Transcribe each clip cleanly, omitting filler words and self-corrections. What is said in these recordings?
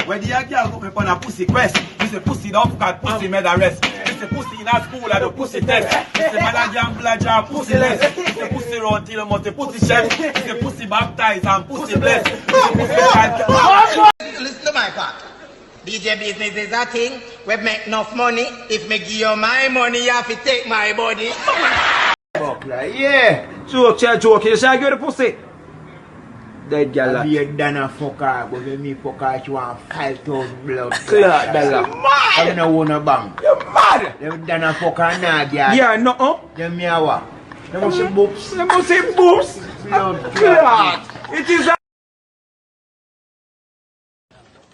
When the young girl go on a pussy quest, you say pussy don't fuck pussy made a rest. You say pussy in a school and the pussy test. You say manager and black pussy less. You say pussy run till you must pussy chef. You say pussy baptized and pussy blessed. Listen to my part. DJ business is a thing. We make enough money. If me give you my money, you have to take my body. Yeah. Joke, you shall get the pussy. Dead girl. Be a dana fucker, but when me fucker, she want 5,000 blood. Clear, Bella. I'm not one of bank. You're mad. Them dana fucker now, girl. Yeah, no. Them me awa. Them must say boobs. Them must say boobs. Clear. It is a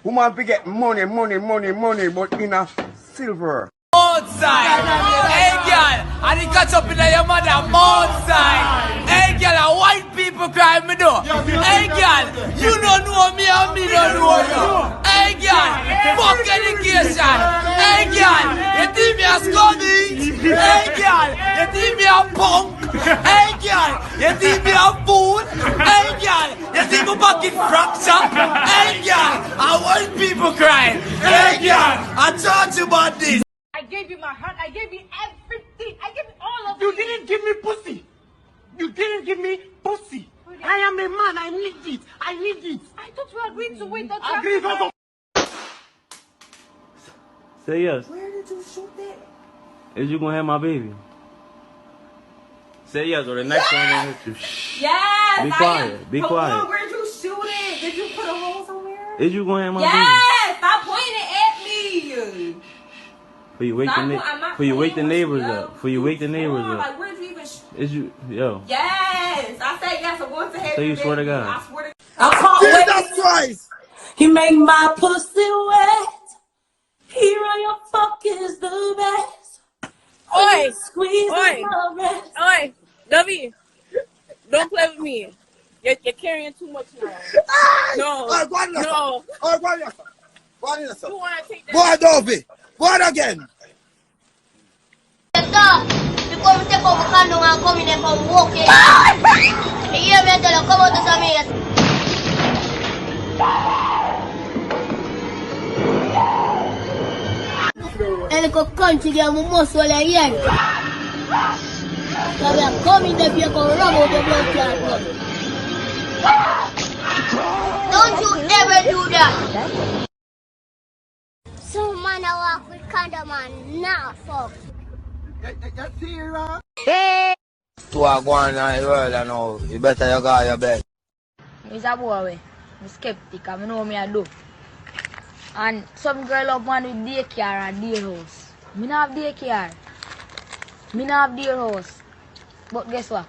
woman to get money, but in a silver. Outside. Hey girl, and he catch up in your mother outside. Hey girl, and white people cry me do. Hey girl, you don't know me and me don't know you. Hey girl, fuck education. Hey girl, you think me a scummy? Hey girl, you think me a punk? Hey girl, you think me a fool? Hey girl, you think my pocket fracture? Hey girl, and white people crying. Hey girl, I told you about this. I gave you my heart. I gave you everything. I gave you all of it. You didn't give me pussy. You didn't give me pussy. I am a man. I need it. I need it. I thought we agreed to wait. Agree for Say yes. Where did you shoot that? Is you gonna have my baby? Say yes, or the next one gonna hit you. Yes. Be quiet. Be quiet. Where did you shoot it? Did you put a hole somewhere? Is you gonna have my baby? Yes. Stop pointing at me. For you wake the neighbors up. For you wake the neighbors up. Like, where did you even Is you yo? Yes. I said yes. I'm going to have Say you swear to God. I swear to I can't wait. Christ. He make my pussy wet. Hero, your fuck is the best. Oi! Squeeze Oi! my breast. Oi! Dovey! Don't play with me. You're carrying too much now. No. No. You wanna take that? Boy, Dovey. Boy, again. Because we take over Kandong and come in and come walking. You hear me tell you, come out to some here. And the country game we must well again. So we are coming there, you can rub out the blood clot. Don't you ever do that. Some man I walk with condom and now fuck. Hey! To a go on in the world and now, you better you go your bed. He's a boy, I'm skeptic, I know me I do. And some girl up man with daycare and day house. Me not have daycare. Me not have day house. But guess what?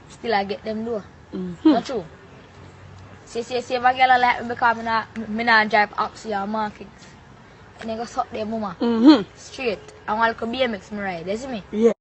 Still I get them though. Not true. See if a girl like me because me not drive oxy or markets. And they go suck their mama. Straight. I want to be BMX me ride. You see me? Yeah.